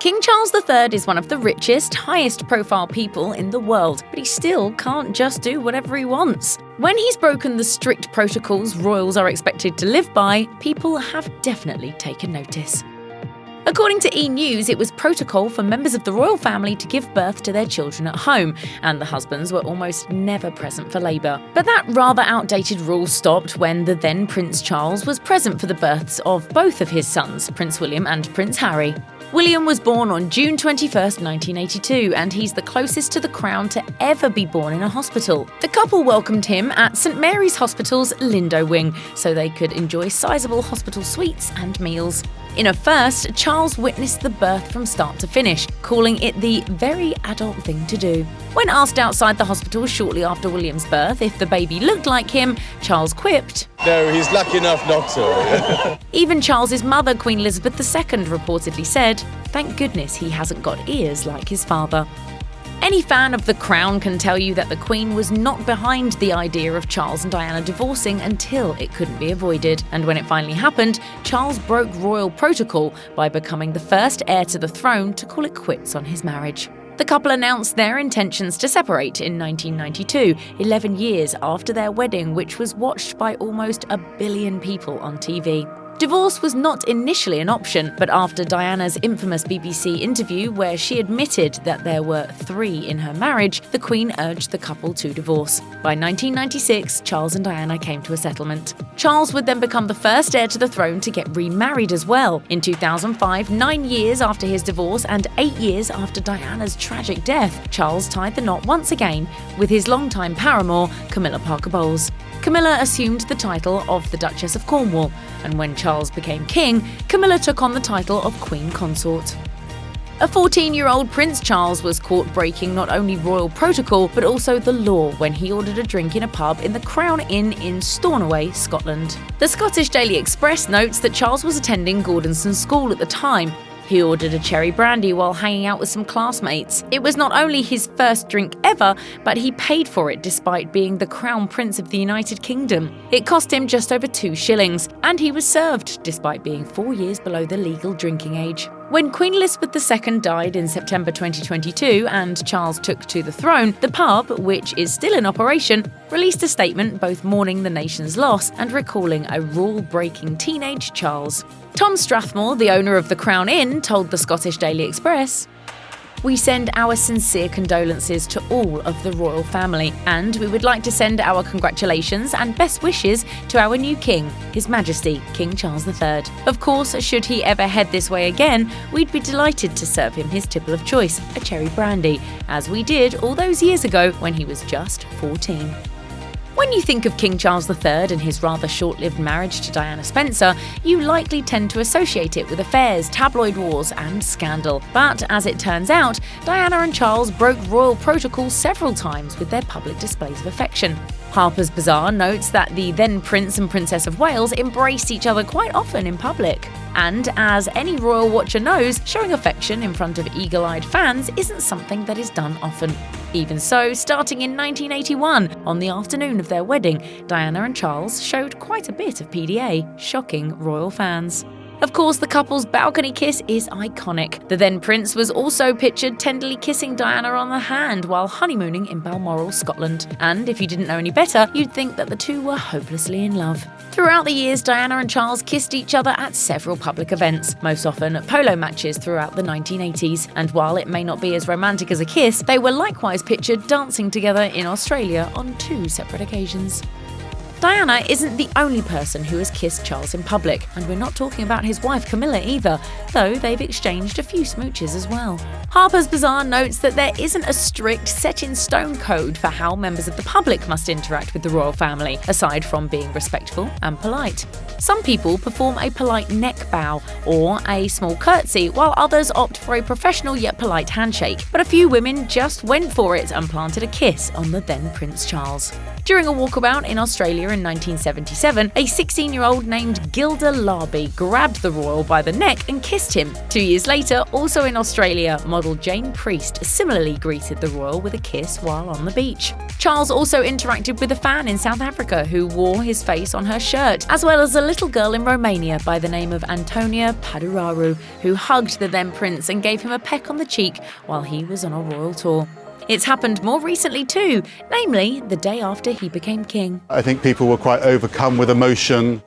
King Charles III is one of the richest, highest-profile people in the world, but he still can't just do whatever he wants. When he's broken the strict protocols royals are expected to live by, people have definitely taken notice. According to E! News, it was protocol for members of the royal family to give birth to their children at home, and the husbands were almost never present for labour. But that rather outdated rule stopped when the then Prince Charles was present for the births of both of his sons, Prince William and Prince Harry. William was born on June 21, 1982, and he's the closest to the crown to ever be born in a hospital. The couple welcomed him at St Mary's Hospital's Lindo Wing, so they could enjoy sizable hospital suites and meals. In a first, Charles witnessed the birth from start to finish, calling it the very adult thing to do. When asked outside the hospital shortly after William's birth if the baby looked like him, Charles quipped, "No, he's lucky enough not to." Even Charles's mother, Queen Elizabeth II, reportedly said, "Thank goodness he hasn't got ears like his father." Any fan of The Crown can tell you that the Queen was not behind the idea of Charles and Diana divorcing until it couldn't be avoided. And when it finally happened, Charles broke royal protocol by becoming the first heir to the throne to call it quits on his marriage. The couple announced their intentions to separate in 1992, 11 years after their wedding, which was watched by almost 1 billion people on TV. Divorce was not initially an option, but after Diana's infamous BBC interview where she admitted that there were 3 in her marriage, the Queen urged the couple to divorce. By 1996, Charles and Diana came to a settlement. Charles would then become the first heir to the throne to get remarried as well. In 2005, 9 years after his divorce and 8 years after Diana's tragic death, Charles tied the knot once again with his longtime paramour, Camilla Parker Bowles. Camilla assumed the title of the Duchess of Cornwall, and when Charles became king, Camilla took on the title of Queen Consort. A 14-year-old Prince Charles was caught breaking not only royal protocol but also the law when he ordered a drink in a pub in the Crown Inn in Stornoway, Scotland. The Scottish Daily Express notes that Charles was attending Gordonstoun School at the time. He ordered a cherry brandy while hanging out with some classmates. It was not only his first drink ever, but he paid for it despite being the Crown Prince of the United Kingdom. It cost him just over 2 shillings, and he was served despite being 4 years below the legal drinking age. When Queen Elizabeth II died in September 2022 and Charles took to the throne, the pub, which is still in operation, released a statement both mourning the nation's loss and recalling a rule-breaking teenage Charles. Tom Strathmore, the owner of the Crown Inn, told the Scottish Daily Express, "We send our sincere condolences to all of the royal family, and we would like to send our congratulations and best wishes to our new king, His Majesty King Charles III. Of course, should he ever head this way again, we'd be delighted to serve him his tipple of choice, a cherry brandy, as we did all those years ago when he was just 14. When you think of King Charles III and his rather short-lived marriage to Diana Spencer, you likely tend to associate it with affairs, tabloid wars, and scandal. But as it turns out, Diana and Charles broke royal protocol several times with their public displays of affection. Harper's Bazaar notes that the then Prince and Princess of Wales embraced each other quite often in public. And as any royal watcher knows, showing affection in front of eagle-eyed fans isn't something that is done often. Even so, starting in 1981, on the afternoon of their wedding, Diana and Charles showed quite a bit of PDA, shocking royal fans. Of course, the couple's balcony kiss is iconic. The then prince was also pictured tenderly kissing Diana on the hand while honeymooning in Balmoral, Scotland. And if you didn't know any better, you'd think that the two were hopelessly in love. Throughout the years, Diana and Charles kissed each other at several public events, most often at polo matches throughout the 1980s. And while it may not be as romantic as a kiss, they were likewise pictured dancing together in Australia on 2 separate occasions. Diana isn't the only person who has kissed Charles in public, and we're not talking about his wife Camilla either, though they've exchanged a few smooches as well. Harper's Bazaar notes that there isn't a strict, set-in-stone code for how members of the public must interact with the royal family, aside from being respectful and polite. Some people perform a polite neck bow or a small curtsy, while others opt for a professional yet polite handshake. But a few women just went for it and planted a kiss on the then Prince Charles. During a walkabout in Australia in 1977, a 16-year-old named Gilda Larby grabbed the royal by the neck and kissed him. 2 years later, also in Australia, model Jane Priest similarly greeted the royal with a kiss while on the beach. Charles also interacted with a fan in South Africa who wore his face on her shirt, as well as a little girl in Romania by the name of Antonia Paduraru, who hugged the then prince and gave him a peck on the cheek while he was on a royal tour. It's happened more recently too, namely the day after he became king. I think people were quite overcome with emotion.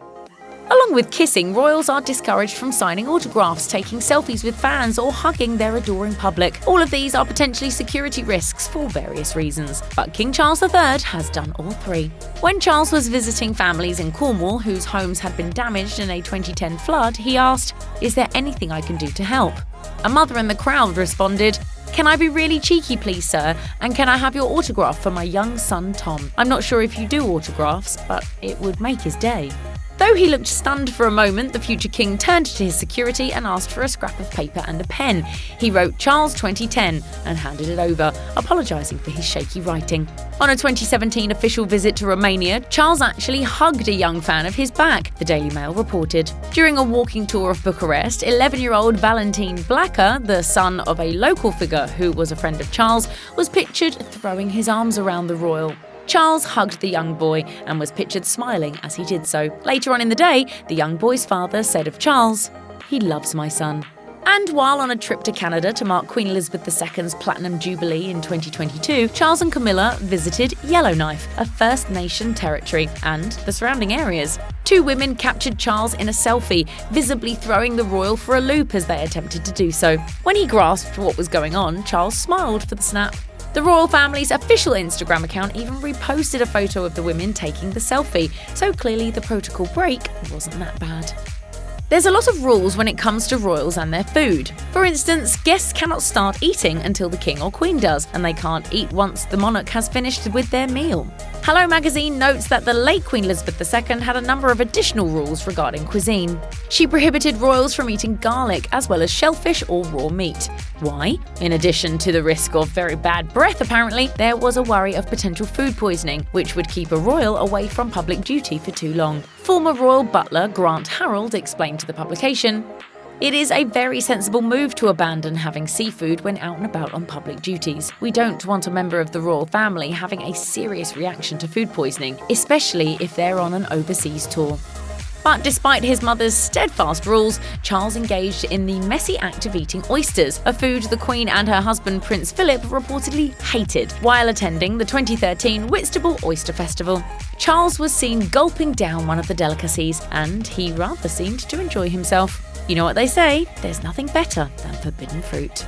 Along with kissing, royals are discouraged from signing autographs, taking selfies with fans, or hugging their adoring public. All of these are potentially security risks for various reasons. But King Charles III has done all three. When Charles was visiting families in Cornwall whose homes had been damaged in a 2010 flood, he asked, "Is there anything I can do to help?" A mother in the crowd responded, "Can I be really cheeky, please, sir? And can I have your autograph for my young son, Tom? I'm not sure if you do autographs, but it would make his day." Though he looked stunned for a moment, the future king turned to his security and asked for a scrap of paper and a pen. He wrote Charles 2010 and handed it over, apologising for his shaky writing. On a 2017 official visit to Romania, Charles actually hugged a young fan of his back, the Daily Mail reported. During a walking tour of Bucharest, 11-year-old Valentin Blacker, the son of a local figure who was a friend of Charles, was pictured throwing his arms around the royal. Charles hugged the young boy and was pictured smiling as he did so. Later on in the day, the young boy's father said of Charles, "He loves my son." And while on a trip to Canada to mark Queen Elizabeth II's Platinum Jubilee in 2022, Charles and Camilla visited Yellowknife, a First Nation territory, and the surrounding areas. Two women captured Charles in a selfie, visibly throwing the royal for a loop as they attempted to do so. When he grasped what was going on, Charles smiled for the snap. The royal family's official Instagram account even reposted a photo of the women taking the selfie, so clearly the protocol break wasn't that bad. There's a lot of rules when it comes to royals and their food. For instance, guests cannot start eating until the king or queen does, and they can't eat once the monarch has finished with their meal. Hello magazine notes that the late Queen Elizabeth II had a number of additional rules regarding cuisine. She prohibited royals from eating garlic, as well as shellfish or raw meat. Why? In addition to the risk of very bad breath, apparently, there was a worry of potential food poisoning, which would keep a royal away from public duty for too long. Former royal butler Grant Harold explained to the publication, "It is a very sensible move to abandon having seafood when out and about on public duties. We don't want a member of the royal family having a serious reaction to food poisoning, especially if they're on an overseas tour." But despite his mother's steadfast rules, Charles engaged in the messy act of eating oysters, a food the Queen and her husband Prince Philip reportedly hated, while attending the 2013 Whitstable Oyster Festival. Charles was seen gulping down one of the delicacies, and he rather seemed to enjoy himself. You know what they say, there's nothing better than forbidden fruit.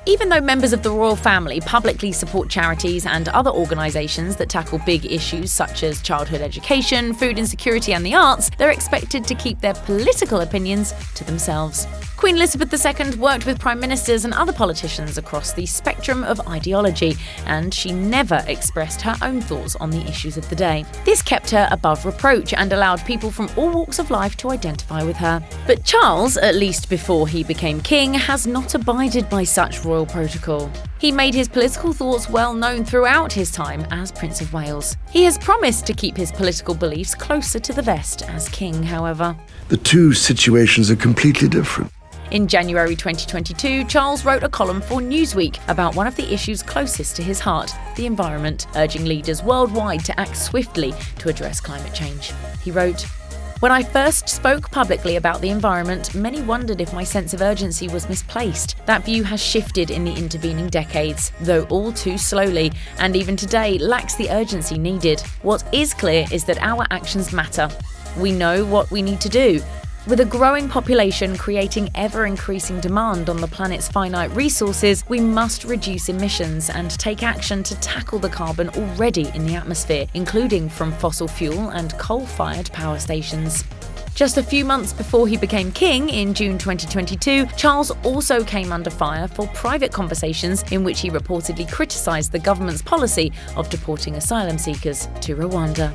Even though members of the royal family publicly support charities and other organisations that tackle big issues such as childhood education, food insecurity and the arts, they're expected to keep their political opinions to themselves. Queen Elizabeth II worked with prime ministers and other politicians across the spectrum of ideology, and she never expressed her own thoughts on the issues of the day. This kept her above reproach and allowed people from all walks of life to identify with her. But Charles, at least before he became king, has not abided by such royal protocol. He made his political thoughts well known throughout his time as Prince of Wales. He has promised to keep his political beliefs closer to the vest as king, however. The two situations are completely different. In January 2022, Charles wrote a column for Newsweek about one of the issues closest to his heart, the environment, urging leaders worldwide to act swiftly to address climate change. He wrote, "When I first spoke publicly about the environment, many wondered if my sense of urgency was misplaced. That view has shifted in the intervening decades, though all too slowly, and even today lacks the urgency needed. What is clear is that our actions matter. We know what we need to do. With a growing population creating ever-increasing demand on the planet's finite resources, we must reduce emissions and take action to tackle the carbon already in the atmosphere, including from fossil fuel and coal-fired power stations." Just a few months before he became king in June 2022, Charles also came under fire for private conversations in which he reportedly criticised the government's policy of deporting asylum seekers to Rwanda.